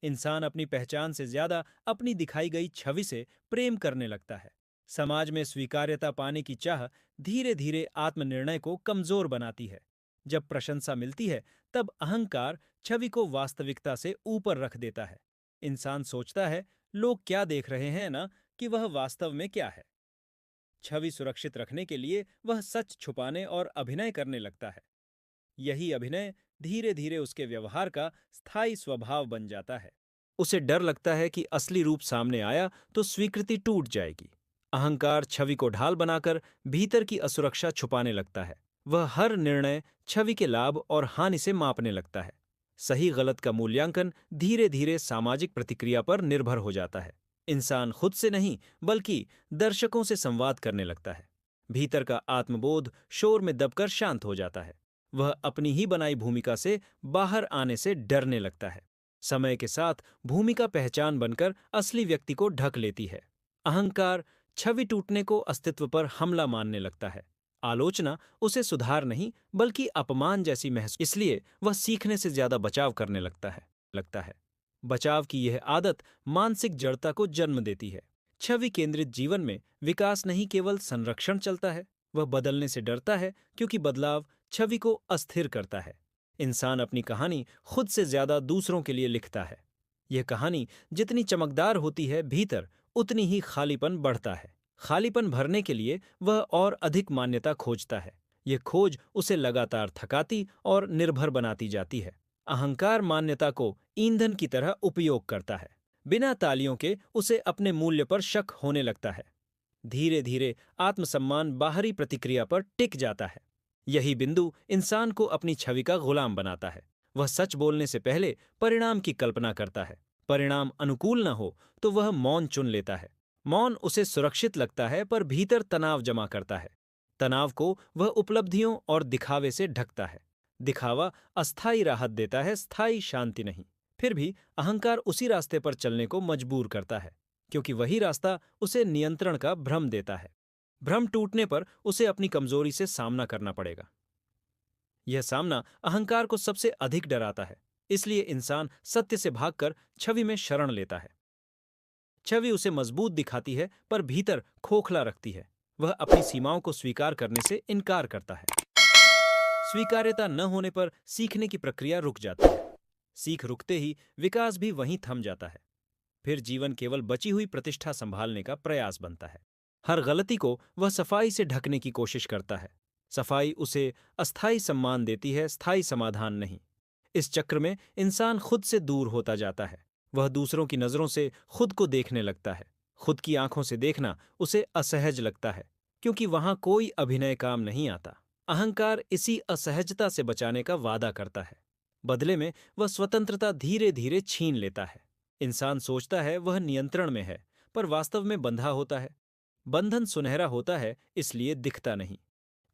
इंसान अपनी पहचान से ज्यादा अपनी दिखाई गई छवि से प्रेम करने लगता है। समाज में स्वीकार्यता पाने की चाह धीरे धीरे आत्मनिर्णय को कमजोर बनाती है। जब प्रशंसा मिलती है, तब अहंकार छवि को वास्तविकता से ऊपर रख देता है। इंसान सोचता है, लोग क्या देख रहे हैं ना, कि वह वास्तव में क्या है। छवि सुरक्षित रखने के लिए वह सच छुपाने और अभिनय करने लगता है। यही अभिनय धीरे धीरे उसके व्यवहार का स्थायी स्वभाव बन जाता है। उसे डर लगता है कि असली रूप सामने आया तो स्वीकृति टूट जाएगी। अहंकार छवि को ढाल बनाकर भीतर की असुरक्षा छुपाने लगता है। वह हर निर्णय छवि के लाभ और हानि से मापने लगता है। सही गलत का मूल्यांकन धीरे धीरे सामाजिक प्रतिक्रिया पर निर्भर हो जाता है। इंसान खुद से नहीं, बल्कि दर्शकों से संवाद करने लगता है। भीतर का आत्मबोध शोर में दबकर शांत हो जाता है। वह अपनी ही बनाई भूमिका से बाहर आने से डरने लगता है। समय के साथ भूमिका पहचान बनकर असली व्यक्ति को ढक लेती है। अहंकार छवि टूटने को अस्तित्व पर हमला मानने लगता है। आलोचना उसे सुधार नहीं, बल्कि अपमान जैसी महसूस, इसलिए वह सीखने से ज्यादा बचाव करने लगता है। बचाव की यह आदत मानसिक जड़ता को जन्म देती है। छवि केंद्रित जीवन में विकास नहीं, केवल संरक्षण चलता है। वह बदलने से डरता है, क्योंकि बदलाव छवि को अस्थिर करता है। इंसान अपनी कहानी खुद से ज्यादा दूसरों के लिए लिखता है। यह कहानी जितनी चमकदार होती है, भीतर उतनी ही खालीपन बढ़ता है। खालीपन भरने के लिए वह और अधिक मान्यता खोजता है। यह खोज उसे लगातार थकाती और निर्भर बनाती जाती है। अहंकार मान्यता को ईंधन की तरह उपयोग करता है। बिना तालियों के उसे अपने मूल्य पर शक होने लगता है। धीरे धीरे आत्मसम्मान बाहरी प्रतिक्रिया पर टिक जाता है। यही बिंदु इंसान को अपनी छवि का गुलाम बनाता है। वह सच बोलने से पहले परिणाम की कल्पना करता है। परिणाम अनुकूल न हो तो वह मौन चुन लेता है। मौन उसे सुरक्षित लगता है, पर भीतर तनाव जमा करता है। तनाव को वह उपलब्धियों और दिखावे से ढकता है। दिखावा अस्थायी राहत देता है, स्थायी शांति नहीं। फिर भी अहंकार उसी रास्ते पर चलने को मजबूर करता है, क्योंकि वही रास्ता उसे नियंत्रण का भ्रम देता है। भ्रम टूटने पर उसे अपनी कमजोरी से सामना करना पड़ेगा। यह सामना अहंकार को सबसे अधिक डराता है। इसलिए इंसान सत्य से भागकर छवि में शरण लेता है। छवि उसे मजबूत दिखाती है, पर भीतर खोखला रखती है। वह अपनी सीमाओं को स्वीकार करने से इनकार करता है। स्वीकार्यता न होने पर सीखने की प्रक्रिया रुक जाती है। सीख रुकते ही विकास भी वहीं थम जाता है। फिर जीवन केवल बची हुई प्रतिष्ठा संभालने का प्रयास बनता है। हर गलती को वह सफाई से ढकने की कोशिश करता है। सफाई उसे अस्थायी सम्मान देती है, स्थायी समाधान नहीं। इस चक्र में इंसान खुद से दूर होता जाता है। वह दूसरों की नजरों से खुद को देखने लगता है। खुद की आंखों से देखना उसे असहज लगता है, क्योंकि वहां कोई अभिनय काम नहीं आता। अहंकार इसी असहजता से बचाने का वादा करता है। बदले में वह स्वतंत्रता धीरे धीरे छीन लेता है। इंसान सोचता है वह नियंत्रण में है, पर वास्तव में बंधा होता है। बंधन सुनहरा होता है, इसलिए दिखता नहीं।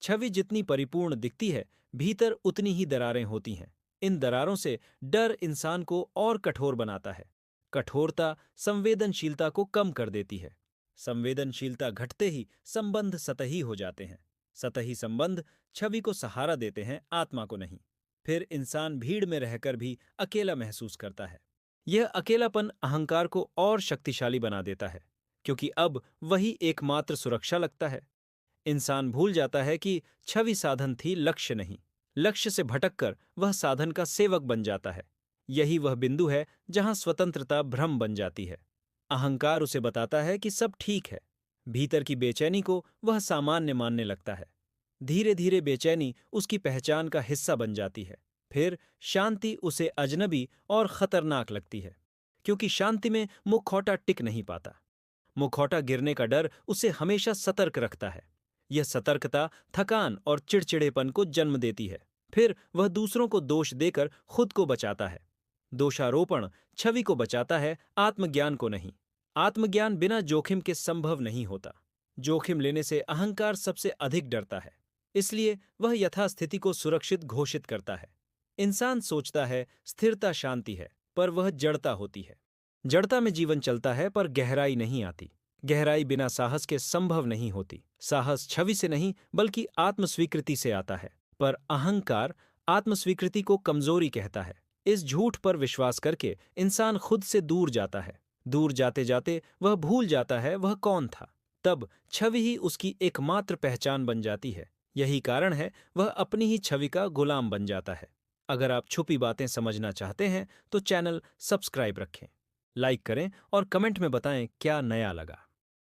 छवि जितनी परिपूर्ण दिखती है, भीतर उतनी ही दरारें होती हैं। इन दरारों से डर इंसान को और कठोर बनाता है। कठोरता संवेदनशीलता को कम कर देती है। संवेदनशीलता घटते ही संबंध सतही हो जाते हैं। सतही संबंध छवि को सहारा देते हैं, आत्मा को नहीं। फिर इंसान भीड़ में रहकर भी अकेला महसूस करता है। यह अकेलापन अहंकार को और शक्तिशाली बना देता है, क्योंकि अब वही एकमात्र सुरक्षा लगता है। इंसान भूल जाता है कि छवि साधन थी, लक्ष्य नहीं। लक्ष्य से भटककर वह साधन का सेवक बन जाता है। यही वह बिंदु है जहां स्वतंत्रता भ्रम बन जाती है। अहंकार उसे बताता है कि सब ठीक है। भीतर की बेचैनी को वह सामान्य मानने लगता है। धीरे धीरे बेचैनी उसकी पहचान का हिस्सा बन जाती है। फिर शांति उसे अजनबी और खतरनाक लगती है, क्योंकि शांति में मुखौटा टिक नहीं पाता। मुखौटा गिरने का डर उसे हमेशा सतर्क रखता है। यह सतर्कता थकान और चिड़चिड़ेपन को जन्म देती है। फिर वह दूसरों को दोष देकर खुद को बचाता है। दोषारोपण छवि को बचाता है, आत्मज्ञान को नहीं। आत्मज्ञान बिना जोखिम के संभव नहीं होता। जोखिम लेने से अहंकार सबसे अधिक डरता है, इसलिए वह यथास्थिति को सुरक्षित घोषित करता है। इंसान सोचता है स्थिरता शांति है, पर वह जड़ता होती है। जड़ता में जीवन चलता है, पर गहराई नहीं आती। गहराई बिना साहस के संभव नहीं होती। साहस छवि से नहीं, बल्कि आत्मस्वीकृति से आता है। पर अहंकार आत्मस्वीकृति को कमजोरी कहता है। इस झूठ पर विश्वास करके इंसान खुद से दूर जाता है। दूर जाते जाते वह भूल जाता है वह कौन था। तब छवि ही उसकी एकमात्र पहचान बन जाती है। यही कारण है वह अपनी ही छवि का गुलाम बन जाता है। अगर आप छुपी बातें समझना चाहते हैं तो चैनल सब्सक्राइब रखें, लाइक करें और कमेंट में बताएं क्या नया लगा।